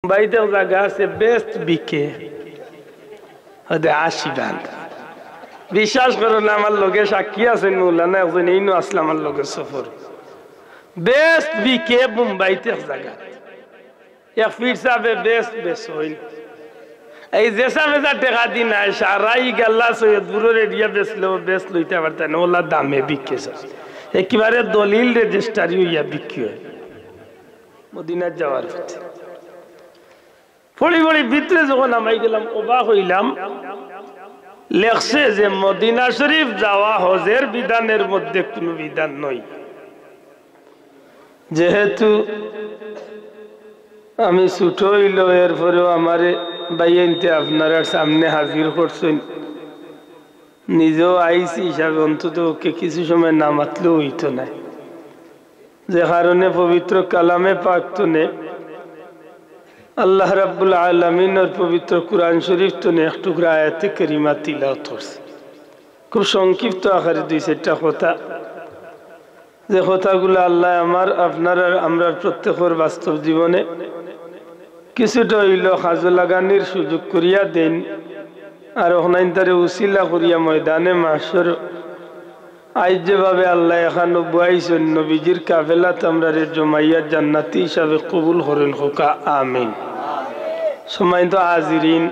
মুম্বাইতে জায়গা আছে বেস্ট বিকে ওদের ৮০ বান্ধ। বিশ্বাস করো না, আমার লোকে সাক্ষী আছেন মৌলানা একজন এই আসলে আমার লোকের সফর বেস্ট বিকে মুম্বাইতে জায়গা এক ফিট সাবে বেস্ট বেস্ট হইল এই যে সাবে যা টেকা দি নাই সারাই গাল্লা সৈয়দপুরের এরিয়া বেচলেও বেস্ট লইতে পারতেন না, ওলা দামে বিকে একেবারে দলিল রেজিস্টারি হইয়া বিক্রি হয়। মদিনার যাওয়ার পথে পড়ি পড়ি ভিতরে যখন আমি গেলাম অবাক হইলাম, লেখছে যে মদিনা শরীফ যাওয়া হজের বিধানের মধ্যে কোনো বিধান নয়। যেহেতু আমি ছোট হইল এরপরেও আমার বাইনতে আপনারা সামনে হাজির করছেন, নিজেও আইসি হিসাবে অন্তত ওকে কিছু সময় না মাতলেও হইতো না, যে কারণে পবিত্র কালামে পাক তো নে আল্লাহ রাব্বুল আলামিনের পবিত্র কুরআন শরীফ তো নে এক টুকরা আয়াতে কারিমা তিলাওয়াত করছে। খুব সংক্ষিপ্ত আকারে ২-৪টা কথা, যে কথাগুলো আল্লাহ আমার আপনার আর আমরা প্রত্যেকের বাস্তব জীবনে কিছুটা হইল কাজে লাগানির সুযোগ করিয়া দেন, আর ওখানে তারে উসিলা করিয়া ময়দানে মাহশর আজ যেভাবে আল্লাহ এখানে বুয়াইছেন নবীজির কাফেলাত আমরা রে জমাইয়া জান্নাতি হিসাবে কবুল করেন হোকা আমিন। সম্মানিত হাজিরিন,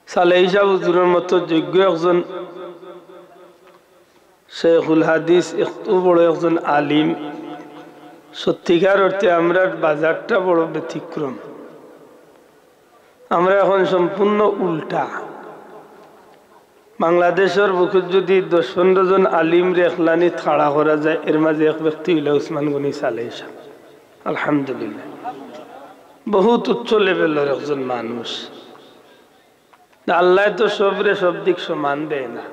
সালেহ সাহেব হুজুরের মতো যোগ্য একজন শেখুল হাদিস, এত বড় একজন আলিম, সত্যিকার অর্থে আমরা বাজারটা বড় ব্যতিক্রম। আমরা এখন সম্পূর্ণ উল্টা। বাংলাদেশের বুকে যদি ১০-১৫ জন আলিম রেখলানি খাড়া করা যায়, এর মাঝে এক ব্যক্তি হইল উসমান গনি সালেহ সাহেব। আলহামদুলিল্লাহ, বহুত উচ্চ লেভেলের একজন মানুষ। আল্লাহ তো সবরে সব দিক সমান দেয় না,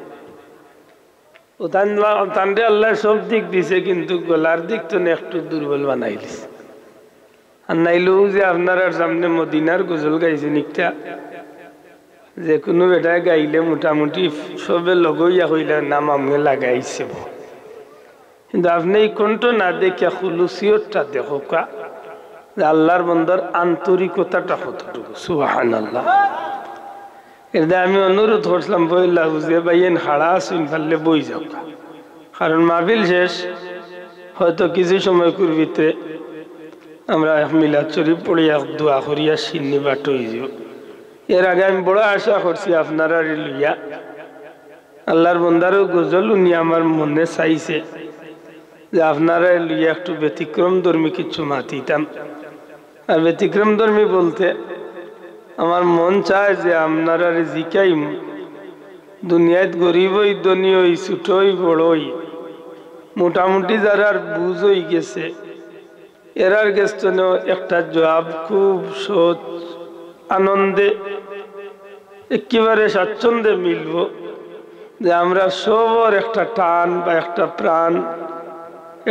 তান্ডে আল্লাহ সব দিক দিছে, কিন্তু গলার দিক তো একটু দুর্বল বানাই দিছে। আর নাইলেও যে আপনার সামনে মদিনার গজল গাইছেন একটা, যে কোনো বেটায় গাইলে মোটামুটি সবে লগইয়া হইলে নাম আমি লাগাইছে, কিন্তু আপনি এই কণ্ঠ না দেখে খুলুসিয়তটা দেখো কা, যে আল্লাহর বন্দার আন্তরিকতাটা কতটুকু। সুবহানাল্লাহ। এর আমি অনুরোধ করছিলাম বইলা বুঝে বাইন হাড়া আসুন পারলে বই যাও, কারণ মাহফিল শেষ হয়তো কিছু সময় করবিতে আমরা মিলাদ শরীফ পড়িয়া দোয়া করিয়া সিন্নি বাট হয়ে যাব। এর আগে আমি বড় আশা করছি আপনারা লইয়া আল্লাহর বন্দারও গজল উনি আমার মনে চাইছে যে আপনারা লইয়া একটু ব্যতিক্রম ধর্মী কিছু মাতিতাম। আর ব্যতিক্রম ধর্মী বলতে আমার মন চায় যে আপনারা জিকাই দুনিয়াত গরিব হই ধনী হই ছোট হই বড় হই মোটামুটি যারা বুঝ হয়ে গেছে, এরার গেছে একটা জবাব খুব সহজ আনন্দে একেবারে স্বাচ্ছন্দ্যে মিলব, যে আমরা সবর একটা টান বা একটা প্রাণ,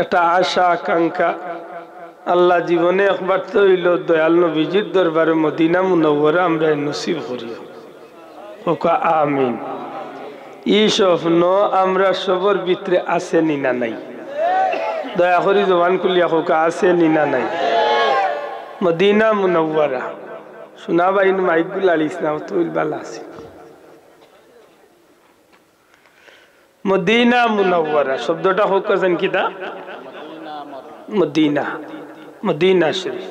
একটা আশা আকাঙ্ক্ষা আল্লাহ জীবনে একবার তো হইল দয়াল নবীজির দরবারে মদিনা মুনওয়ারা আমরা নসিব করিও হোকা আমিন। এই স্বপ্ন আমরা সবর ভিতরে আছে নিনা নাই? দয়া করি জবান খুলিয়া হোকা আছে নিনা নাই? মদিনা মুনওয়ারা শোনা বাইন মাইকগুলো আলিস না তুই বালা আছে। মদিনা মুনওয়ারা শব্দটা হোক আছেন কিনা? মদিনা, মদিনা শরীফ।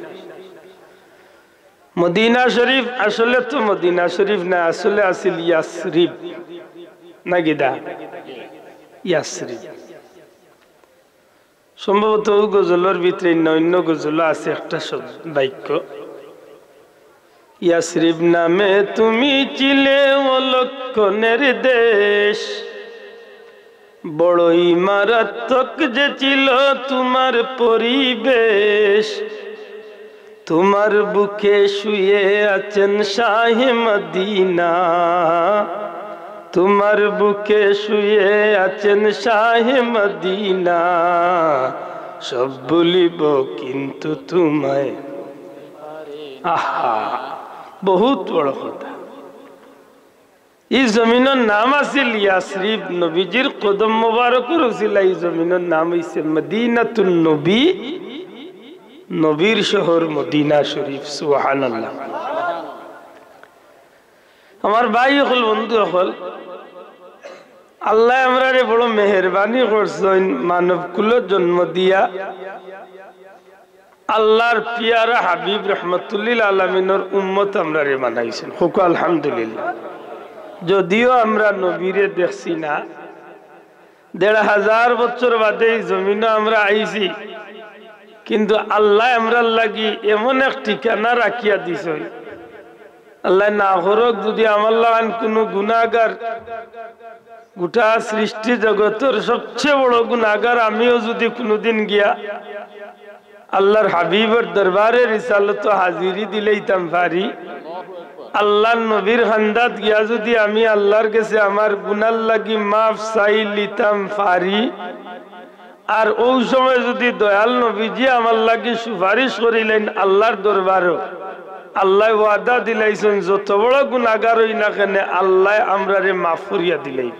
মদিনা শরীফ আসলে তো মদিনা শরীফ না, আসলে আছিল ইয়াসরিব না গিদা? ইয়াসরিব। সম্ভবত গজলের ভিতরে অন্য গজল আছে একটা বাক্য, ইয়াসরিব নামে তুমি ছিলে ও লক্ষণের দেশ, বড়ই মারাত্মক যে ছিল তোমার পরিবেশ, তোমার বুকে শুয়ে আছেন শাহে মদিনা, তোমার বুকে শুয়ে আছেন শাহে মদিনা, সব বলিব কিন্তু তোমায়। আহা, বহুত বড় কথা। এই জমিনের নাম আছিল ইয়াসরিব, নবীজির কদম মোবারকের উসিলা এই জমিনের নাম হইছে মদিনাতুন নবী নবীর শহর মদিনা শরীফ। সুবহানাল্লাহ। আমার ভাই হল, বন্ধু হল, আল্লাহ আমরারে বড় মেহেরবানি করছেন, মানব কুল জন্ম দিয়া আল্লাহর পিয়ারা হাবিব রহমতুল্লিল আলমিনের উম্মত আমরারে বানাইছেন। হুক আলহামদুলিল্লাহ। যদিও আমরা নবীরে দেখছি না, ১৫০০ বছর বাদে এই জমিনে আমরা আইছি, কিন্তু আল্লাহ আমরার লাগি এমন এক ঠিকানা রাখিয়া দিছে, আল্লাহ না করক যদি আমার লাগান কোনো গুনাহগার, গোটা সৃষ্টি জগতের সবচেয়ে বড় গুনাহগার আমিও যদি কোনোদিন গিয়া আল্লাহর হাবিবের দরবারে রিসালত হাজিরি দিলেইতাম পারি, আল্লাহর নবীর খান্দাত গিয়া যদি আমি আল্লাহর কাছে আমার গুনার লাগি মাফ চাই লিতাম পারি, আর ওই সময় যদি দয়াল নবীজি আমার লাগি সুপারিশ করিলেন আল্লাহর দরবারও, আল্লাহ ওয়াদা দিলাইছেন যত বড় গুনাহগার হই না কেন আল্লাহ আমরারে মাফ করিয়া দিলাই।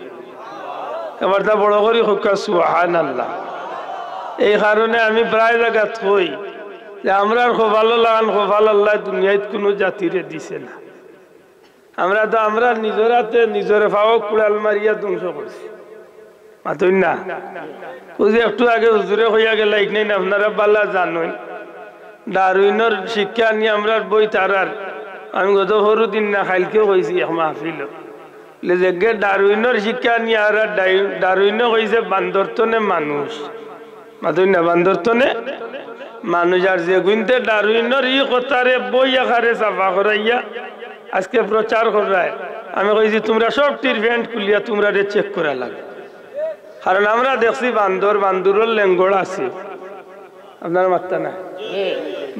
এবার তা বড় করি হোক সুবহানাল্লাহ। এই কারণে আমি প্রায় জায়গাত কই যে আমরা খুব ভালো লাগান, খুব ভালো আল্লাহ দুনিয়ায় কোনো জাতিরে দিছে না। আমরা তো আমরা নিজের হাতে নিজের পাও কুড়াল মারিয়া ধ্বংস করছি, মাতই না। ওই যে একটু আগে হুজুরে হইয়া গেল, নাই না আপনারা বালা জানেন, ডারউইনের শিক্ষা নিয়ে আমরা বই তারার, আমি গত সরু দিন না খাইলকেও কইছি এক মাহফিল যে ডারউইনের শিক্ষা নিয়ে আর ডারউইনে কইছে বান্দরতনে মানুষ, মাতই না, বান্দরতনে মানুষ। আর যে গুনতে ডারউইনের ই কথারে বই আকারে চাফা করাইয়া আজকে প্রচার করায়, আমি কইছি তোমরা সব ট্রিটমেন্ট খুলিয়া তোমরা চেক করা লাগে। কারণ আমরা দেখছি বান্দরের লেঙ্গড় আছে, আপনার মাত্রা না,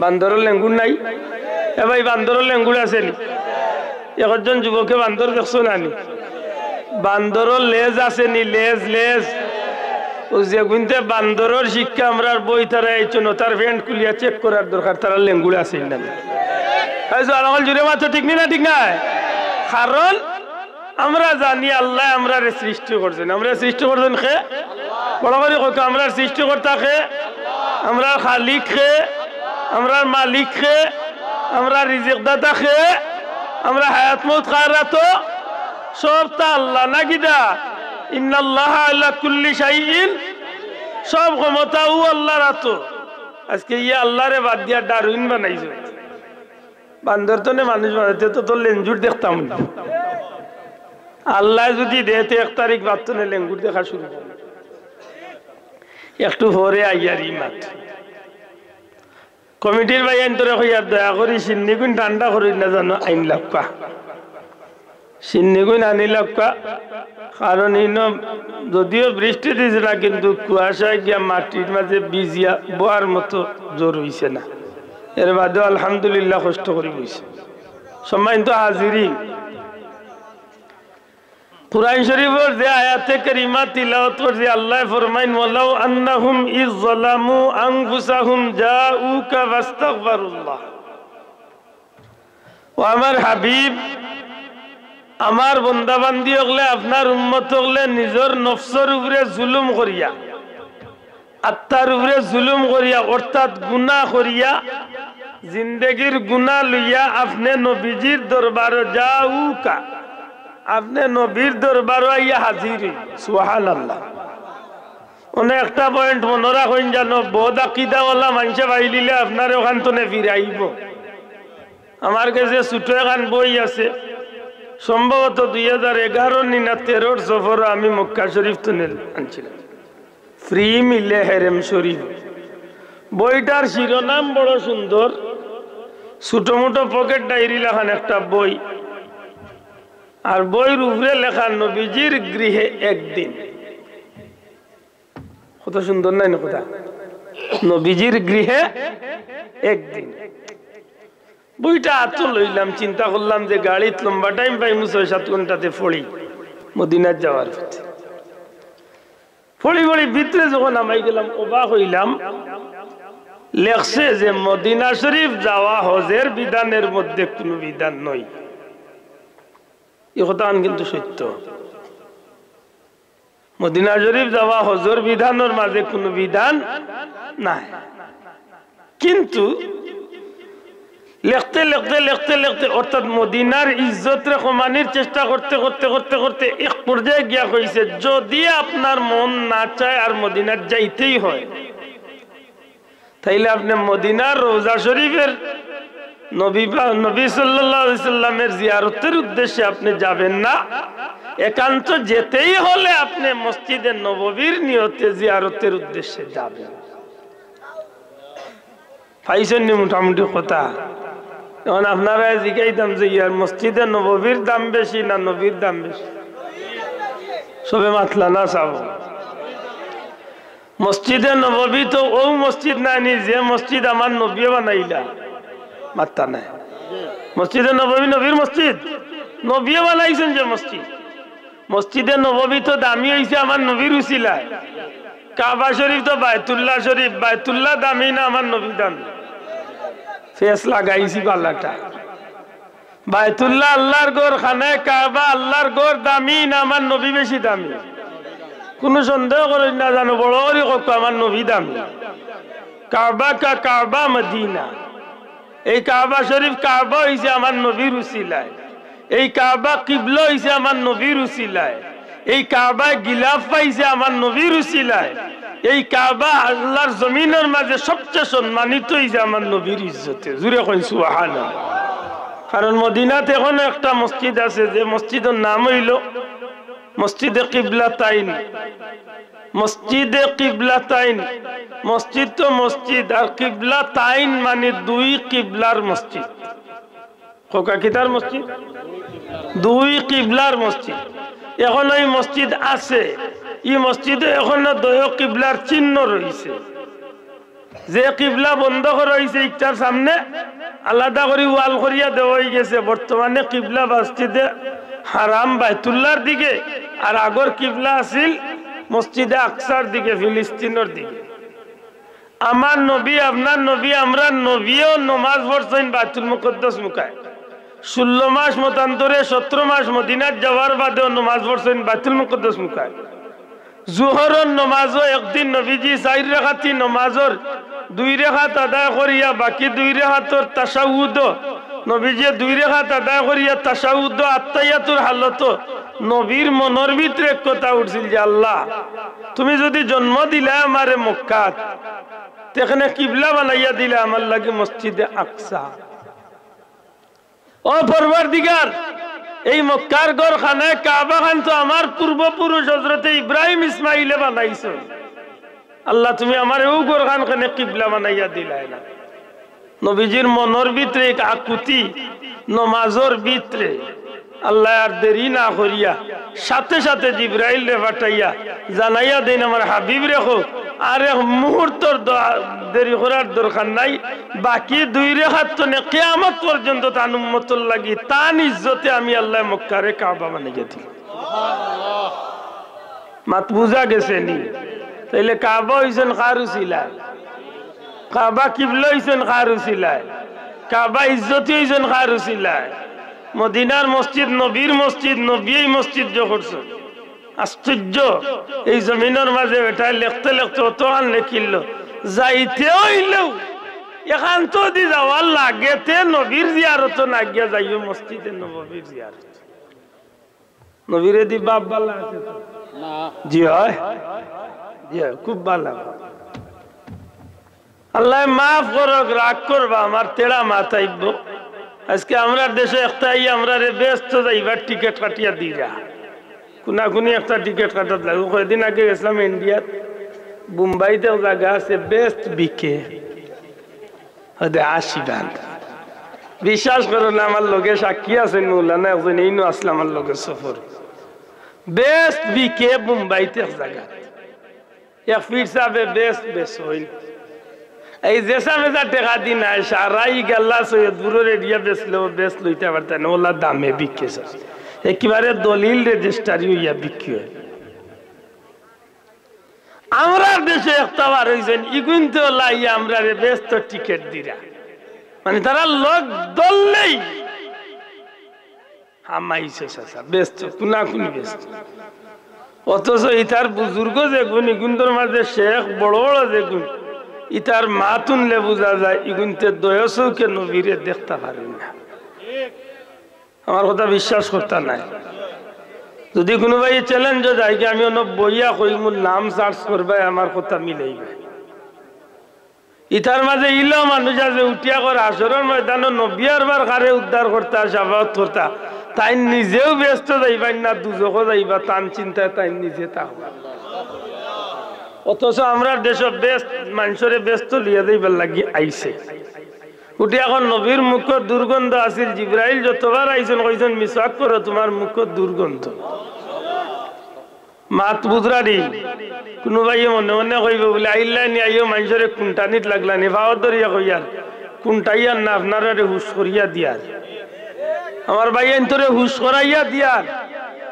বান্দরের লেঙ্গুর নাই। এ ভাই বান্দরের লেঙ্গুর আছে নি? একজন যুবকে বান্দর দেখছো না নি? বান্দরের লেজ আছে নি? লেজ লেজ যে গুনতে বান্দরের শিক্ষা আমরা বই তারা এই জন্য তার ভেন্ট খুলিয়া চেক করার দরকার, তারা লেঙ্গুর আছে না। জুড়ে মাত্র ঠিক না, ঠিক না? কারণ আমরা জানি আল্লাহ আমরা সৃষ্টি করছেন, আমরা সৃষ্টি করছেন খে বড় করে আমরা সৃষ্টি করতা খে, আমরা খালিক খে, আমরা মালিক খে, আমরা রিজিক দাতা খে, আমরা হায়াত মউত খায়রাত সব তা আল্লাহ না কিদা। ইন্নাল্লাহা আলা কুল্লি শাইইন, সব ক্ষমতাও আল্লাহর হাতে। আজকে ইয়া আল্লাহরে বাদ দিয়া ডারউইন বানাইছে। বান্দর তো নে মানুষ বানাইতে তো তোর লেঞ্জুর দেখতাম না। আল্লাহ যদি দেতে 1 তারিখ বাদ তো লেঙ্গুর দেখা শুরু করে, একটু পরে আইয়ার ইমাত কমিটির ভাই আইন তোরে হইয়া দয়া করি সিন্নিগুন ঠান্ডা করি না জানো আইন লাপ্পা, সিন্নিগুন আনি লাপ্পা। কারণ যদিও বৃষ্টি দিছে না, কিন্তু কুয়াশায় গিয়া মাটির মাঝে বিজিয়া বোয়ার মতো জোর হইছে না। এর বাদেও আলহামদুলিল্লাহ কষ্ট করে বইছে। সম্মানিত হাজিরিন, কুরআন শরীফের যে আয়াতে কারিমা তিলাওয়াত করছি, আল্লাহ ফরমাইন ওয়ালাউ আন্নাহুম ইয যালামু আনফুসাহুম জাউকা ফাস্তাগফিরুল্লাহ। ও আমার হাবিব, আমার বান্দা বান্দি হলে আপনার উম্মত হলে নিজের নফসের উপরে জুলুম করিয়া, আত্মার উপরে জুলুম করিয়া, অর্থাৎ গুনাহ করিয়া, জিন্দেগির গুনাহ লইয়া আপনি নবীজির দরবারে যাউকা, আপনি নবীর দরবারে আইয়া হাজির। সুবহানাল্লাহ। অনেক একটা পয়েন্ট মনে রাখেন, জানো বহুত আকীদাওয়ালা মানুষে পাইলিলে আপনার ওখান থেকে ফিরে আইব। আমার কাছে ছোট এখন বই আছে, সম্ভবত 2011 না 13 সফর আমি মক্কা শরীফ থেকে আনছিলাম, ফ্রি মিলে হেরেম শরীফ। বইটার শিরোনাম বড় সুন্দর, ছোট মোটো পকেট ডায়েরি লেখান একটা বই, আর বইয়ের উপরে লেখা নবীজির গৃহে একদিন। কত সুন্দর নাই না কথা, নবীজির গৃহে একদিন। বইটা হাত লইলাম, চিন্তা করলাম যে গাড়িত লম্বা টাইম পাইমু 6-7 ঘন্টাতে পড়ি মদিনার যাওয়ার পথে। পড়ি পড়ি ভিতরে যখন নামাই গেলাম, অবাক হইলাম, লেখছে যে মদিনা শরীফ যাওয়া হজের বিধানের মধ্যে কোনো বিধান নয়। এই কথা কিন্তু সত্য। মদিনা শরীফ যাওয়া হজর বিধানের মাঝে কোনো বিধান নাই। কিন্তু লিখতে লিখতে লিখতে লিখতে অর্থাৎ মদিনার ইজ্জত রে কমানির চেষ্টা করতে করতে করতে করতে এক পর্যায়ে গিয়া হইছে যদি আপনার মন না চায় আর মদিনার যাইতেই হয় তাইলে আপনি মদিনার রওজা শরীফের নবী সাল্লাল্লাহু আলাইহি সাল্লামের জিয়ারতের উদ্দেশ্যে আপনি যাবেন না, একান্ত যেতেই হলে আপনি মসজিদে নববীর নিয়তে জিয়ারতের উদ্দেশ্যে যাবেন। পাইছেন নি মোটামুটি কথা? এখন আপনারা জিজ্ঞাইতাম যে ইয়ার মসজিদে নববীর দাম বেশি না নবীর দাম বেশি? সবে মাতলা না চাব। মসজিদে নববী তো ও মসজিদ নাইনি যে মসজিদ আমার নবী বানাইলা, মাত্তা নাই। মসজিদে নববী নবীর মসজিদ, নবী বানাইছেন যে মসজিদ। মসজিদে নববী তো দামি হয়েছে আমার নবীর উসিলায়। কাবা শরীফ তো বায়তুল্লাহ শরীফ, বায়তুল্লাহ দামি না আমার নবী দামি? ফেস লাগাইছি পাল্লাটা। বায়তুল্লাহ আল্লাহর ঘর, খানায় কাবা আল্লাহর ঘর দামি না আমার নবী বেশি দামি? কোন সন্দেহ করেন না, জানো বড় করে কত আমার নবী দামি। কাবা কা কাবা মদিনা, এই কাবা শরীফ কাবা হইছে আমার নবীর উসিলায়, এই কাবা কিবলা হইছে আমার নবীর উসিলায়, এই কাবা গিলাফ পাইছে আমার নবীর উসিলায়, এই কাবা আল্লাহর জমিনের মাঝে সবচেয়ে সম্মানিত হইছে আমার নবীর ইজ্জতে। জুড়ে কইন সুবহানাল্লাহ। কারণ মদিনাতে এখন একটা মসজিদ আছে যে মসজিদের নাম হইল মসজিদে কিবলাতাইন। মসজিদে কিবলাতাইন, মসজিদ তো মসজিদ, আর কিবলাতাইন মানে দুই কিবলার মসজিদ। কোকা কিতার মসজিদ? দুই কিবলার মসজিদ। এখন এই মসজিদ আছে, এই মসজিদে এখন দয় কিবলার চিহ্ন রয়েছে। যে কিবলা বন্ধ করা হয়েছে ইটার সামনে আলাদা করে ওয়াল করিয়া দেওয়া হয়ে গেছে। বর্তমানে কিবলা মসজিদে হারাম বাইতুল্লাহর দিকে, আর আগর কিবলা আছিল মসজিদে আকসার দিকে, ফিলিস্তিনের দিকে। আমার নবী, আপনার নবী, আমরা নবীও নমাজ পড়ছেন বাইতুল মুকদ্দাস মুকায়। 16 মাস মতান্তরে 17 মাস মদিনাত যাওয়ার বাদেও নমাজ পড়ছেন বাইতুল মুকদ্দাস মুকায়। জোহরের নমাজও একদিন নবীজি 4 রাকাতি নমাজের 2 রাকাত আদায় করিয়া বাকি 2 রাকাতের তাশাহুদ নবীজি 2 রাকাত আদায় করিয়া তাশাহুদ আত্তাহিয়াতুর হালত নবীর মনের ভিতরে এক কথা উঠছিল যে আল্লাহ তুমি যদি জন্ম দিলে আমারে মক্কাত, সেখানে কিবলা বানাইয়া দিলে আমার লাগে মসজিদে আকসা। ও পরওয়ারদিগার, এই মক্কার ঘর খানায় কাবা খান তো আমার পূর্বপুরুষ হযরতে ইব্রাহিম ইসমাইলে বানাইছো। আল্লাহ তুমি আমার এই ঘর খানে কিবলা বানাইয়া দিলাই না। নবীজির মনের ভিতরে এক আকুতি নমাজের ভিতরে আল্লাহ আর দেরি না করিয়া সাথে সাথে জিবরাইল রে পাঠাইয়া জানাইয়া দেন আমার হাবিব রেখো, আর এক মুহূর্তর দেরি করার দরকার নাই। বাকি 2 রাকাত তো কিয়ামত পর্যন্ত তার উম্মতর লাগি তান ইজ্জতে আমি আল্লাহ মক্কারে কাবা বানাইয়া দিই। সুবহানাল্লাহ। মাত বুঝা গেছে নি? তাইলে কাবা হইছেন কারুসিলায়, কাবা কিবলা হইছেন কারুসিলায়, কাবা ইজ্জতি হইছেন কারুসিলায়। মদিনার মসজিদ নবীর মসজিদ, নবী এই মসজিদ যে করছে। আশ্চর্য, এই জমিনের মাঝে এটা লিখতে লিখতে অত আন লিখিল যাইতে হইলেও এখান তো দি যাওয়ার লাগেতে নবীর জিয়ারত না গিয়া যাইও মসজিদে নববীর জিয়ারত। নবীরে দি বাপ বালা আছে তো না? জি হয়, জি খুব ভালো। আল্লাহ মাফ করক, রাগ করবা, আমার তেড়া মাথাইব। আজকে আমরা দেশে একটাই আমরা ব্যস্ত যাইবার টিকিট কাটিয়া দিরা কোনাকুনি একটা টিকিট কাটাত লাগে। কয়েকদিন আগে গেছিলাম ইন্ডিয়াত, মুম্বাইতে জায়গা আছে বেস্ট বিকে 80 বান্ধ। বিশ্বাস করো না, আমার লোকে সাক্ষী আছেন মৌলানা একজন, এই আসলে আমার লোকের সফর। বেস্ট বিকে মুম্বাইতে জায়গা এক ফিট সাবে বেস্ট বেশ হইল। এই যেসা মেজা টেকা দি নাই সারাই গাল্লা সৈয়দপুরের এরিয়া বেচলেও বেচ লইতে পারতেন না, ওলা দামে বিকে একেবারে দলিল রেজিস্ট্রারি হইয়া বিক্রি হয়। আমরা দেশে একটা বার হয়েছেন ইগুনতে লাইয়া আমরা ব্যস্ত টিকিট দিরা, মানে তারা লোক দললেই হামাইছে ব্যস্ত কোনাকুনি ব্যস্ত। অথচ ইতার বুজুর্গ যে গুণ ইগুন্তর মাঝে শেখ বড় বড় যে গুণ ইতার মা তুনলে বোঝা যায় ইগুনতে দয়সৌকে নবীরে দেখতে পারেন না। আমার কথা বিশ্বাস করতে নাই। যদি কোনো ভাই চ্যালেঞ্জ যায় কি আমি অন্য বইয়া কই মোর নাম সার্চ করবে আমার কথা মিলাইবে। ইতার মাঝে ইলো মানুষ আছে উঠিয়া করে আসরের ময়দানে নবিয়ার বার কারে উদ্ধার করতা সাবাত করতা তাই নিজেও ব্যস্ত যাইবাই না দুজকও যাইবা তান চিন্তায় তাই নিজে থাকবা। অথচ আমরা দেশে ব্যস্ত মানুষরে ব্যস্ত লিয়া যাইবার লাগি আইছে। উঠি এখন নবীর মুখ দুর্গন্ধ আছিল। জিব্রাইল যতবার আইছেন কইছেন মিসওয়াক করো তোমার মুখ দুর্গন্ধ। মাত বুধরারি কোনো ভাইয়ে মনে মনে কইব বলে আইলানি আইও মানুষরে কুন্টানিত লাগলানি ভাও ধরিয়া কইয়ার কুন্টাইয়ার না আপনারা হুশ করিয়া দিয়ার। আমার ভাইয়া তোরে হুশ করাইয়া দিয়ার।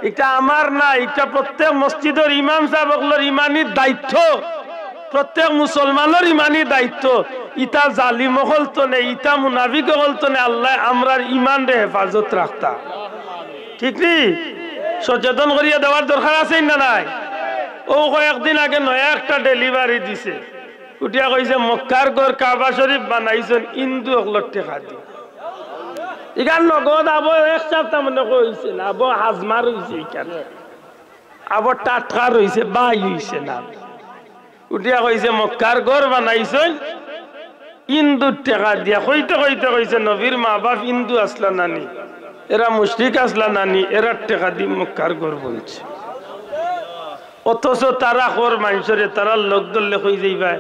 এটা আমার না, এটা প্রত্যেক মসজিদের ইমাম সাহেবগুলোর ইমানি দায়িত্ব, প্রত্যেক মুসলমানের ইমানি দায়িত্ব। ইটা জালিম হলতো নে, ইটা মুনাফিক হলতো নে, আল্লাহ আমরার ইমান রে হেফাজত রাখতা। ঠিক নি? সচেতন করিয়া দেওয়ার দরকার আছে না নাই? ও কয়েকদিন আগে নয়া একটা ডেলিভারি দিছে। উঠিয়া কইছে মক্কার ঘর কাবা শরীফ বানাইছেন ইন্দু অগলর টেকা দি। ইখান নগদ আবো এক সপ্তাহ মনে কইছে না, আবো হাজমার হইছে, ইখান আবো টাটকা রইছে, বাই হইছে না। উঠিয়া কইছে মক্কার ঘর বানাইছেন ইন্দুর টেকা দিয়া। কইতে কইতে কইছে নবীর মা বাপ ইন্দু আসলা নানি, এরা মুশরিক আসলা নানি, এরা টেকা দি মক্কার ঘর বলছে। অথচ তারা কর মানুষরে তারা লোক ধরলে কই যাইবা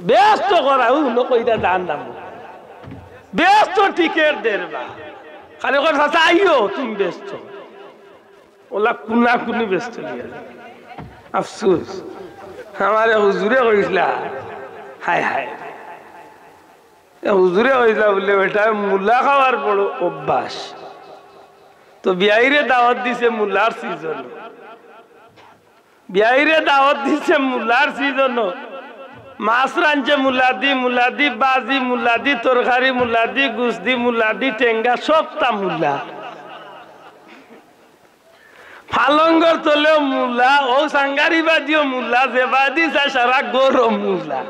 ব্যস্ত করা কইটা দান দাম ব্যস্ত টিকেট দেবা খালি কথা আইও তুমি ব্যস্ত ওলা কুনা কুনি ব্যস্ত লিয়া। আফসোস আমার হুজুরে কইসলা, হায় হায় হুজুরে কইসলা বলে বেটা মুলা খাওয়ার বড় অভ্যাস। তো বিয়াইরে দাওয়াত দিছে মুলার সিজন, বিয়াইরে দাওয়াত দিছে মুলার সিজন। মাছ রাঁধছে মুলাদি, মুলাদি বাজি, মুলাদি তরকারি, মুলাদি গুস্তি, মুলাদি টেঙ্গা, সবটা মুলা। ফালঙ্গর তলেও মুলা, ও সাঙ্গারি বাদিও মুলা, যে বাদি চাই সারা গরম মুলা।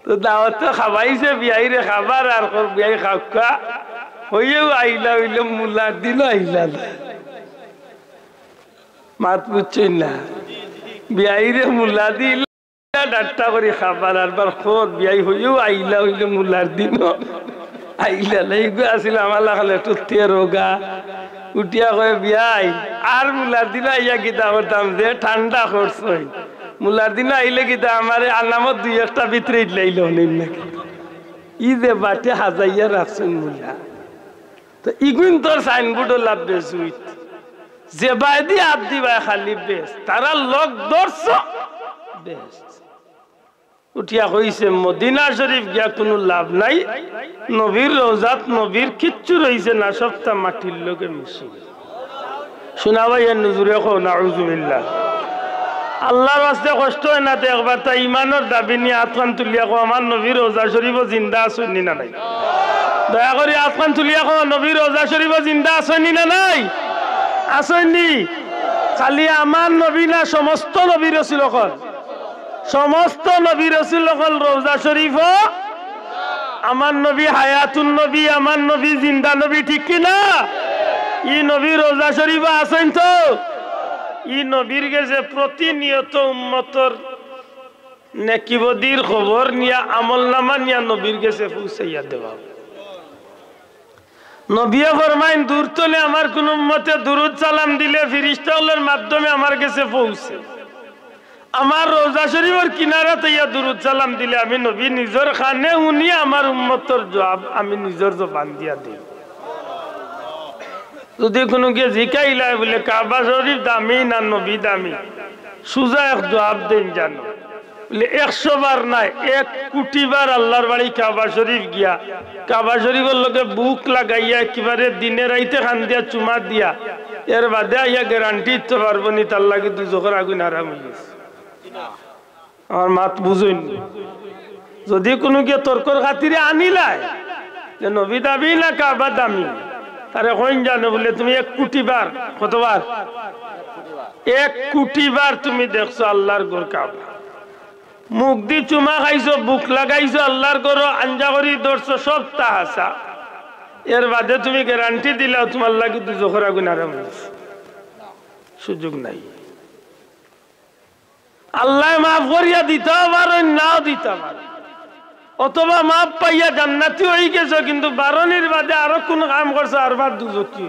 তো দাওয়াত খাবাইছে বিয়াইরে খাবার, আর বিয়াই খাওয়া হইয়েও আইলা হইলে মুলা দিল আইলা মাত বুঝছেন না। বিয়াইরে মুলা দিল ডাক্তা করে খাবার, আর বার খোদ বিয়াই হইও আইলা হইলে মুলার দিন আইলা লাইগো আসিল আমার লাগালে টুতে রোগা। উঠিয়া কয়ে বিয়াই আর মুলার দিন আইয়া গীতা করতাম যে ঠান্ডা করছই, মুলার দিন আইলে গীতা আমার আনামত দুই একটা ভিতরে ইলাইল নাকি ই যে বাটে হাজাইয়া রাখছেন মুলা। তো ইগুন তোর সাইনবোর্ড লাভবে সুইট যে বাইদি আপ দিবা খালি বেশ, তারা লোক দর্শ বেশ। উঠিয়া কইছে মদিনা শরীফ গিয়া কোনো লাভ নাই, নবীর রওজাত নবীর কিচ্ছু রইছে না, সবটা মাটির লোকে মিশি। শোনা ভাই নুজুরে কো নাউজুবিল্লাহ। আল্লাহর ওয়াস্তে কষ্ট হয় না তো একবার তা ইমানের দাবি নিয়ে আতখান তুলিয়া কো আমার নবীর রওজা শরীফ জিন্দা আছেন না নাই? দয়া করে আতখান তুলিয়া কো নবীর রওজা শরীফ জিন্দা আছেন না নাই? আসেননি? খালি আমার নবী না, সমস্ত নবী রাসূল হল, সমস্ত নবী রাসূল হল রওজা শরীফ আমার নবী হায়াতুন নবী, আমার নবী জিন্দা নবী, ঠিক কি না? ই নবী রওজা শরীফ আছেন তো? ই নবীর গেছে প্রতিনিয়ত উম্মতর নেকি বদির খবর নিয়া আমলনামা নিয়া নবীর গেছে পৌঁছাইয়া দেওয়া। নবিয়ে ফরমাইন দূর তলে আমার কোন উম্মতে দুরুদ সালাম দিলে ফেরেশতাগুলোর মাধ্যমে আমার কাছে পৌঁছে। আমার রওজা শরীফের কিনারাতে ইয়া দুরুদ সালাম দিলে আমি নবী নিজের কানে শুনি আমার উম্মতের জবাব আমি নিজের জবান দিয়া দিই। যদি কোনো কে জিকাইলাই বলে কাবা শরীফ দামি না নবী দামি, সুজা এক জবাব দেন জানো বলে 100 বার নাই 1 কোটি বার আল্লাহর বাড়ি কাবা শরীফ গিয়া কাবা শরীফের লোকে বুক লাগাইয়া একেবারে দিনে রাইতে খান দিয়া চুমা দিয়া এর বাদে আইয়া গ্যারান্টি দিতে পারবো নি তার লাগে দুজকের আগুন হারাম হয়ে গেছে। আমার মাত বুঝুন, যদি কোনো গিয়ে তর্কর খাতিরে আনিলাই যে নবী দাবি না কাবা দামি, তারে কইন জানো বলে তুমি 1 কোটি বার, কতবার? 1 কোটি বার তুমি দেখছো আল্লাহর ঘর কাবা। মুখ দি চুমা খাইছো, বুক লাগাইছো, আল্লাহর ঘর আঞ্জা করি ধরছো, সব তাহাসা। এর বাদে তুমি গ্যারান্টি দিলাও তোমার লাগি দুজখের আগুন আরাম সুযোগ নাই। আল্লাহ মাফ করিয়া দিতে পারেন, নাও দিতে পারেন, অথবা মাফ পাইয়া জান্নাতি হয়ে গেছো, কিন্তু বারণের বাদে আরো কোন কাম করছো আর বার দুজকি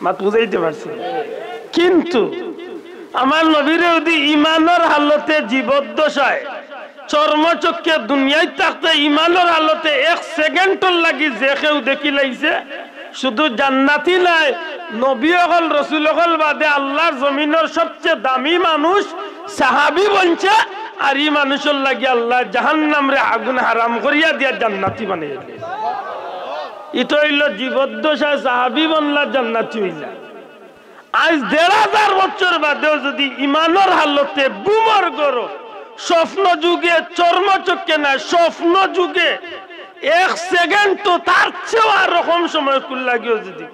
মাত বুঝাইতে পারছি। কিন্তু আমার নবীর যদি ইমানের হালতে জীবদ্দশায় চর্মচক্ষে দুনিয়ায় থাকতে ইমানের হালতে 1 সেকেন্ডর লাগি যে কেউ দেখি লাইছে, শুধু জান্নাতি নাই, নবী হল রসুল হল বাদে আল্লাহর জমিনের সবচেয়ে দামি মানুষ সাহাবী বলছে, আর এই মানুষের লাগি আল্লাহ জাহান্নাম রে আগুন হারাম করিয়া দিয়া জান্নাতি বানাইয়া দিয়েছে। ইতো হইল জীবদ্দশায় সাহাবী বনলা জান্নাতি হইলা। আজ ১,৫০০ বছর বাদেও যদি ইমানের হালতে বুমর গরো স্বপ্ন যুগে চর্মচক্ষে না, স্বপ্ন যুগে 1 সেকেন্ড তো তার চেয়েও আর রকম সময় কুল লাগিও যদি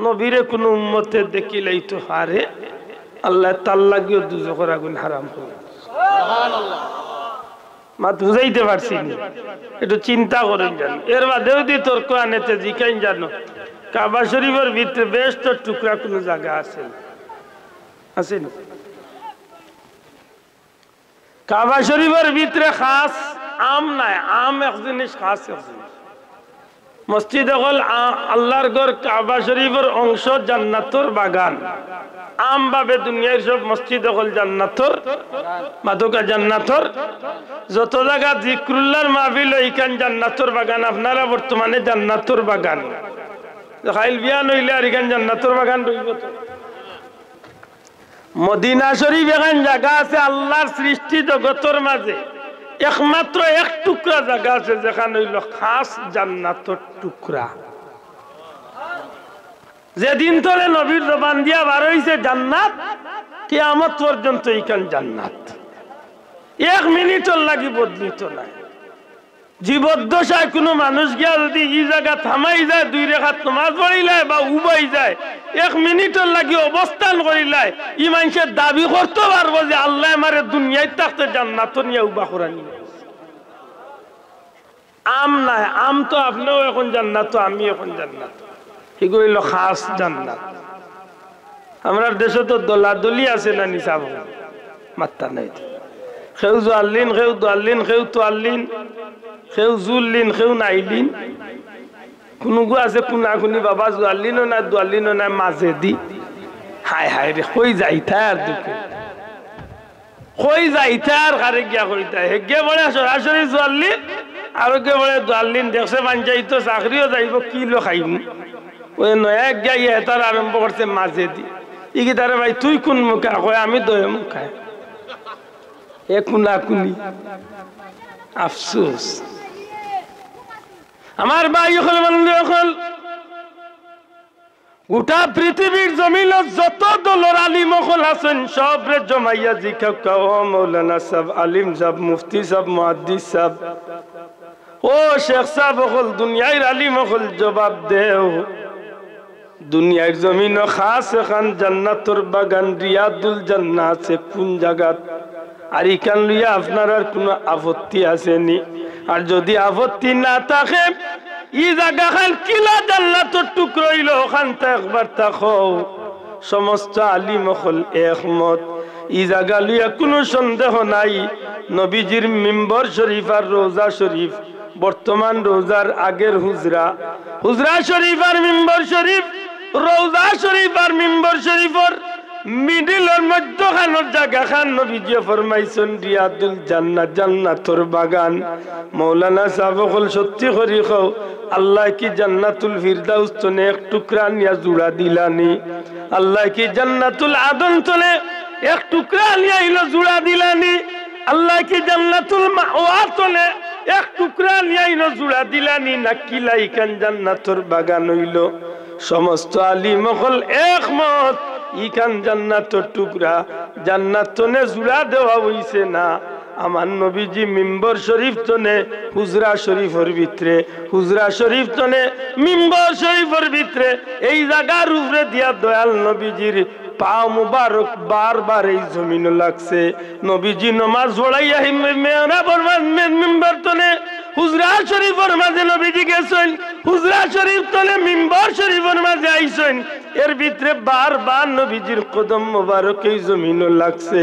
নবীরে কোনো উম্মতে দেখিলেই তো হারে আল্লাহ তার লাগিও দুজখের আগুন হারাম করে। মাত বুঝাইতে পারছি একটু চিন্তা করেন জানো। এর বাদেও দি তর্ক আনেতে জিকাইন জানো কাবা শরীফের ভিতরে বেশ তো টুকরা কোনো জায়গা আছে আছে না? কাবা শরীফের ভিতরে খাস আম নাই, আম এক জিনিস, খাস এক জিনিস। মসজিদ হল আল্লাহর ঘর, কাবা শরীফের অংশ জান্নাতর বাগান। আম ভাবে দুনিয়ার সব মসজিদ হল জান্নাতর মাদকা, জান্নাতর যত জায়গা জিক্রুল্লাহর মাহফিল এইখান জান্নাতর বাগান। আপনারা বর্তমানে জান্নাতর বাগান খাইল বিয়ান হইলে আর এখান জান্নাতর বাগান রইব। তো মদিনা শরীফ এখান জায়গা আছে আল্লাহর সৃষ্টি জগতের মাঝে একমাত্র 1 টুকরা জায়গা আছে যেখানে হইল খাস জান্নাতের টুকরা। যেদিন ধরে নবীর জবান দিয়া বার হইছে জান্নাত, কিয়ামত পর্যন্ত এইখান জান্নাত 1 মিনিটর লাগি বদলিত নাই। জীবদ্দশায় কোনো মানুষ গিয়া যদি এই জায়গা থামাই যায়, 2 রাকাত নামাজ পড়িলায় বা উবাই যায়, 1 মিনিটের লাগি অবস্থান করিলায়, ই মানুষের দাবি করতে পারবো যে আল্লাহ আমারে দুনিয়ায় থাকতে জান্নাত নিয়ে উবা করানি। আম নাই, আম তো আপনিও এখন জান্নাত, আমি এখন জান্নাত, এগুলো হইল খাস জান্নাত। আমরা দেশে তো দলাদলি আছে না নিসাব মাত্রা নাই। কেউ জোয়াল্লিন, কেউ দোয়াল্লিন, কেউ তোয়াল্লিন, কেউ জুল্লিন, কেউ নাইলিন, কোনো গো আছে কুনাকুনি বাবা জোয়াল্লিনও নাই দোয়াল্লিনও নাই, মাঝে দি হায় হায় রে কই যাইতা আর দুঃখে কই যাইতা আর কারে গিয়া কইতা হেগে বলে সরাসরি জোয়াল্লিন আর কে বলে দোয়াল্লিন দেখছে পঞ্চায়েত চাকরিও যাইব কি লো খাইব ওই নয়া গিয়া এটার আরম্ভ করছে মাঝে দি ইকি তারে ভাই তুই কোন মুখা কয় আমি দয়ে মুখায় এ কুনাকুনি আফসোস। আমার ভাই হল বন্ধু হল গোটা পৃথিবীর জমিন যত দলের আলিম হল আছেন সবরে জমাইয়া জিজ্ঞাসা ও মৌলানা সাহেব, আলিম সাহেব, মুফতি সাহেব, মুহাদ্দিস সাহেব, ও শেখ সাহেব হল, দুনিয়ার আলিম হল জবাব দেও দুনিয়ার জমিন খাস এখান জান্নাতর বাগান রিয়াদুল জান্নাহ আছে কোন জায়গাত? আর ইখান লইয়া আপনার আর কোনো আপত্তি আসেনি? আর যদি আপত্তি না থাকে ই জায়গা খান কিলা জান্নাতের টুকরো হইল ওখান তা একবার তাকো। সমস্ত আলিম হল একমত ই জায়গা লইয়া কোনো সন্দেহ নাই। নবীজির মিম্বর শরীফ আর রোজা শরীফ, বর্তমান রোজার আগের হুজরা, হুজরা শরীফ আর মিম্বর শরীফ, রোজা শরীফ আর মিম্বর শরীফর মিডিলের মধ্যখানের জায়গা খান নবীজি ফরমাইছেন রিয়াদুল জান্নাহ, জান্নাতুর বাগান। মৌলানা সাহেব হল সত্যি করি খাও আল্লাহ কি জান্নাতুল ফিরদাউস তনে 1 টুকরা নিয়া জুড়া দিলানি? আল্লাহ কি জান্নাতুল আদন তনে 1 টুকরা নিয়া ইলো জুড়া দিলানি? আল্লাহ কি জান্নাতুল মাওয়া তনে 1 টুকরা নিয়া ইলো জুড়া দিলানি? নাকিলা ইখান জান্নাতুর বাগান হইল। সমস্ত আলিম হল একমত ইখান জান্নাতের টুকরা, জান্নাত তনে জুড়া দেওয়া হইছে না। আমার নবীজি মিম্বর শরীফ তনে হুজরা শরীফের ভিতরে, হুজরা শরীফ তনে মিম্বর শরীফের ভিতরে এই জায়গার উপরে দিয়া দয়াল নবীজির পা মুবারক বারবার এই জমিনে লাগছে নবীজি নামাজ পড়াইয়া মেহরাবের মিম্বার তলে হুজরা শরীফের মাঝে নবীজি গেছেন হুজরা শরীফ তলে মিম্বার শরীফের মাঝে আইছেন এর ভিতরে বারবার নবীজির কদম মুবারক এই জমিনে লাগছে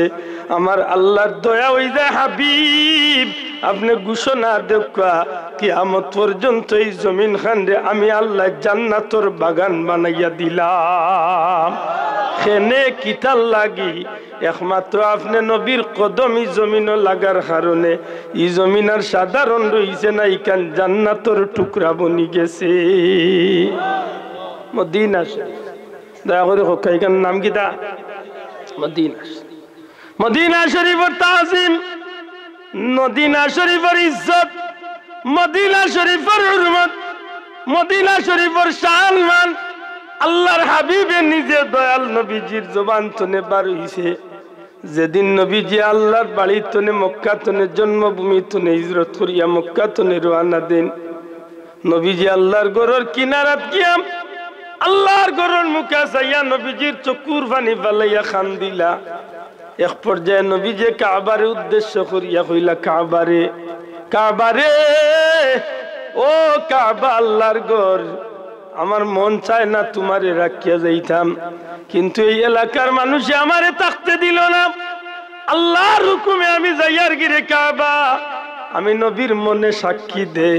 আমার আল্লাহর দয়া হই যায় হাবিব আপনি ঘোষণা দেখা কিয়ামত পর্যন্ত এই জমিন খান্ডে আমি আল্লাহ জান্নাতের বাগান বানাইয়া দিলাম খেনে কিতাল লাগি একমাত্র আপনি নবীর কদমই জমিন লাগার কারণে এই জমিন আর সাধারণ রইছে না ইকান জান্নাতের টুকরা বনি গেছে মদিনা শরীফ দয়া করে হোক এখান নাম কিতা মদিনা শরীফের তাজিম মদিনা শরীফের ইজ্জত মদিনা শরীফের হুরমত মদিনা শরীফের সম্মান আল্লাহর হাবিবে নিজে দয়াল নবীজির জবান তনে বার হইছে যেদিন নবীজি আল্লাহর বাড়ি তনে মক্কা তনে জন্মভূমি তনে হিজরত করিয়া মক্কা তনে রওনা দেন নবীজি আল্লাহর ঘরের কিনারাত গিয়া আল্লাহর ঘরের মুখে চাইয়া নবীজির চকুর পানি ফালাইয়া কান্দিলা এক পর্যায়ে নবীজি কাবারে উদ্দেশ্য করিয়া কইলা কাবারে ও কাবা আল্লাহর ঘর আমার মন চায় না তোমারে রাখিয়া যাইতাম কিন্তু এই এলাকার মানুষ আমারে থাকতে দিল না আল্লাহর হুকুমে আমি যাইয়ার গিরে কাবা আমি নবীর মনে সাক্ষী দে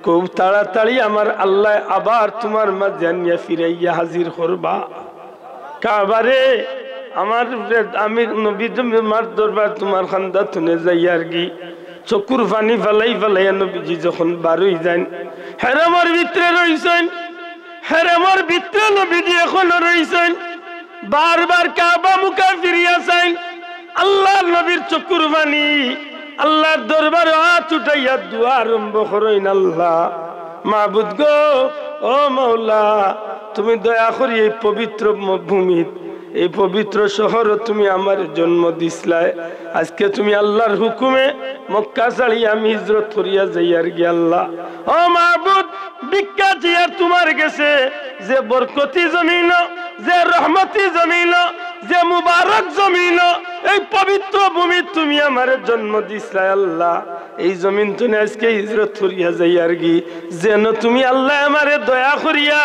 খুব তাড়াতাড়ি আমার আল্লাহ আবার তোমার মাঝে নিয়ে ফিরাইয়া হাজির করবা কাবারে আমার আমি নবী তোমার দরবার তোমার খান্দা তুনে যাইয়ার গি চকুর পানি ফালাইয়া নবীজি যখন বারোই যান হেরামর ভিতরে রইছেন হেরামর ভিতরে নবীজি এখনো রইছেন বারবার কাবা মুখা ফিরিয়া চাই আল্লাহর নবীর চকুর পানি আল্লাহর দরবারে হাত উঠাইয়া দোয়া আরম্ভ করেন আল্লাহ মাবুদ গো ও মওলা তুমি দয়া করি এই পবিত্র ভূমি এই পবিত্র শহর তুমি আমার জন্ম দিছলাই আজকে তুমি আল্লাহর হুকুমে মক্কা ছাড়িয়া আমি হিজরত করিয়া যাইয়ার গি আল্লাহ ও মাবুদ ভিক্ষা চেয়ে তোমার গেছে যে বরকতি জমিন যে রহমতি জমিন যে মুবারক জমিন এই পবিত্র ভূমি তুমি আমার জন্ম দিছলাই আল্লাহ এই জমিন তুমি আজকে হিজরত করিয়া যাইয়ার গি যেন তুমি আল্লাহ আমারে দয়া করিয়া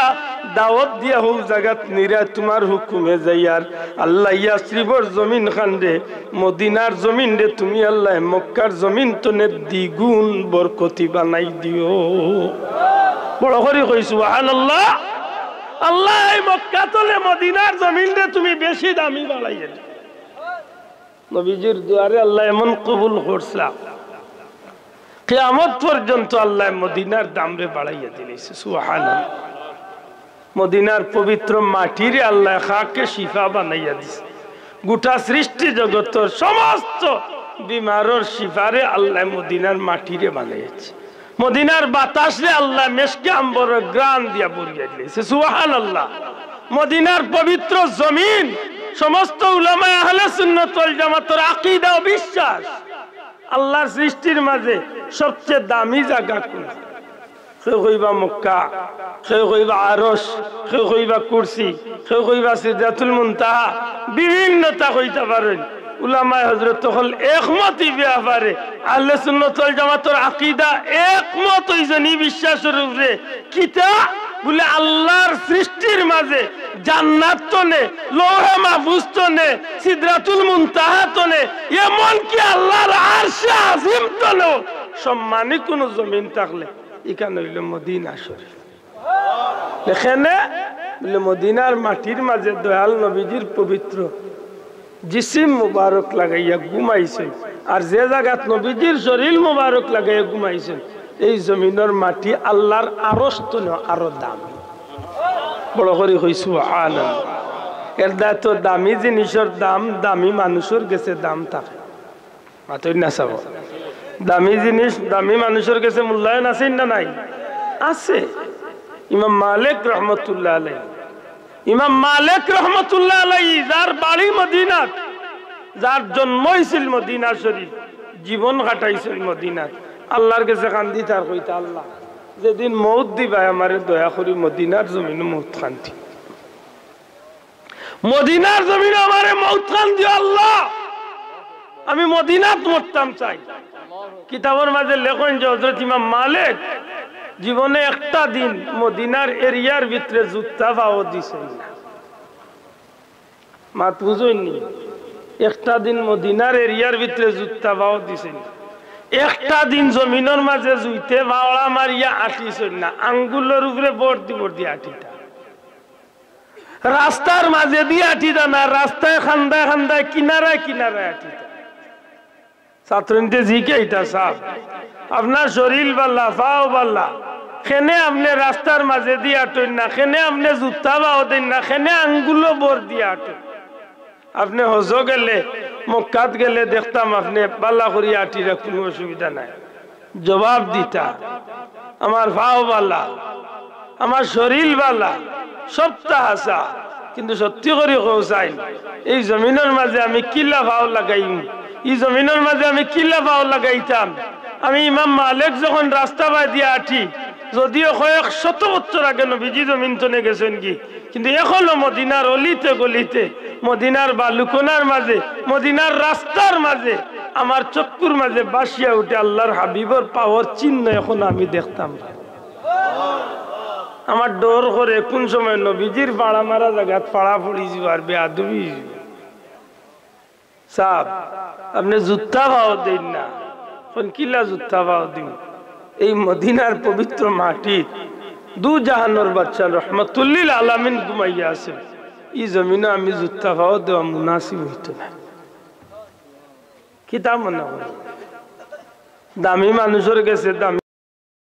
দাওয়াত দিয়া হোক জাগাত নিরা তোমার হুকুমে যাইয়ার আল্লাহ ইয়াসরিবর জমিন খান্ডে মদিনার জমিন রে তুমি আল্লাহ মক্কার জমিন তনে দ্বিগুণ বরকতি বানাই দিও বড় করে কই সুবহানাল্লাহ আল্লাহ এই মক্কা তলে মদিনার জমিন রে তুমি বেশি দামি বানাইয়া দিও নবীজির দুয়ারে আল্লাহ এমন কবুল করছা কিয়ামত পর্যন্ত আল্লাহ মদিনার দাম রে বাড়াইয়া দিলেছে সুবহানাল্লাহ মদিনার পবিত্র মাটিরে আল্লাহ খাকে শিফা বানাইয়া দিছে গোটা সৃষ্টি জগতের সমস্ত বিমারের শিফারে আল্লাহ মদিনার মাটিরে বানাইছে মদিনার বাতাসে আল্লাহ মেশকে আম্বর গ্রান দিয়া ভরিয়া দিয়েছে সুবহানাল্লাহ মদিনার পবিত্র জমিন সমস্ত উলামায়ে আহলে সুন্নাত ওয়াল জামাতের আকীদা ও বিশ্বাস আল্লাহর সৃষ্টির মাঝে সবচেয়ে দামি জায়গা কোনটা কেউ কইবা মক্কা কেউ কইবা আরশ কেউ কইবা কুরসি কেউ কইবা সিদরাতুল মুনতাহা বিভিন্নতা কইতে পারেন উলামায়ে হযরত হল একমত ব্যাপারে আহলে সুন্নাত ওয়াল জামাতের আকীদা একমত হইছনি বিশ্বাসের উপরে কিতা বলে আল্লাহর সৃষ্টির মাঝে জান্নাত তনে লৌহে মাহফুজ তনে সিদরাতুল মুনতাহা তনে এমন কি আল্লাহর আরশে আজিম তনে সম্মানী কোন জমিন থাকলে এখানে হইল মদিনা শরীফ এখানে বলে মদিনার মাটির মাঝে দয়াল নবীজির পবিত্র জিসিম মুবারক লাগাইয়া ঘুমাইছেন আর যে জায়গাত নবীজির শরীর মুবারক লাগাইয়া ঘুমাইছেন এই জমিনের মাটি আল্লাহর আরশ তনে আরো দামি বড় করে কইছু সুবহানাল্লাহ এর দায়িত্ব দামি জিনিসের দাম দামি মানুষের কাছে দাম থাকে মাতই না সব দামি জিনিস দামি মানুষের কাছে মূল্যায়ন আছে না নাই আছে ইমাম মালিক রহমতুল্লাহ আলাইহি ইমাম মালিক রহমতুল্লাহ আলাইহি যার বাড়ি মদিনাত যার জন্ম হইছিল মদিনা শরীফ জীবন কাটাইছিল মদিনাত আল্লাহর কাছে কান্দি তার কইতা আল্লাহ যেদিন মউত দিবা আমারে দয়া করি মদিনার জমিনে মউত খান্তি মদিনার জমিনে আমারে মউত খান দিও আল্লাহ, আমি মদিনাত মরতাম চাই। কিতাবের মাঝে লেখেন যে হযরত ইমাম মালিক জীবনে একটা দিন মদিনার এরিয়ার ভিতরে জুতা পাও দিছেন না। মাত বুঝইনি, একটা দিন মদিনার এরিয়ার ভিতরে জুতা পাও দিছেন না। একটা দিন জমিনের মাঝে জুইতে বাওড়া মারিয়া আটিছেন না, আঙ্গুলের উপরে বর্তি বর্তি আটিটা। রাস্তার মাঝে দিয়ে আটিটা না, রাস্তায় খান্দায় খান্দায় কিনারায় কিনারায় আটিটা। ছাত্রীতে জিকে এটা সাহ আপনার শরীর বাল্লা পাও বাল্লা, খেনে আপনি রাস্তার মাঝে দিয়ে আটেন না, খেনে আপনি জুতা পাও দেন না, খেনে আঙ্গুলো বর দিয়ে আটেন। আপনি হজ গেলে মক্কাত গেলে দেখতাম আপনি বাল্লা করি আটিরা, কোনো অসুবিধা নাই। জবাব দিতা আমার ভাও বাল্লা, আমার শরীর বাল্লা, সবটা হাসা, কিন্তু সত্যি করে কৌসাই এই জমিনের মাঝে আমি কিল্লা ভাও লাগাইম, এই জমিনের মাঝে আমি কিল্লা ভাও লাগাইতাম। আমি ইমাম মালিক যখন রাস্তা বাই দিয়ে আঠি, যদিও কয়েক শত বছর আগে নবীজি জমিন তনে গেছেন কি, কিন্তু এখনো মদিনার অলিতে গলিতে, মদিনার বালুকোনার মাঝে, মদিনার রাস্তার মাঝে আমার চক্ষুর মাঝে বাসিয়া উঠে আল্লাহর হাবিবর পাওয়ার চিহ্ন এখন আমি দেখতাম। আমার ডর করে কোন সময় নবীজির পাড়া মারা জায়গাত পাড়া পড়ি যাবার বেয়াদবি। সাহ আপনি জুতা ভাও দেন না, কিলা জুতা ভাও দিন। এই মদিনার পবিত্র মাটি দু জাহানোর বাচ্চা রহমতুল্লিল আলামিন ঘুমাইয়া আছে, এই জমিনে আমি জুতা ভাও দেওয়া মুনাসিব হইত না। কিতা মনে হয় দামি মানুষের গেছে দামি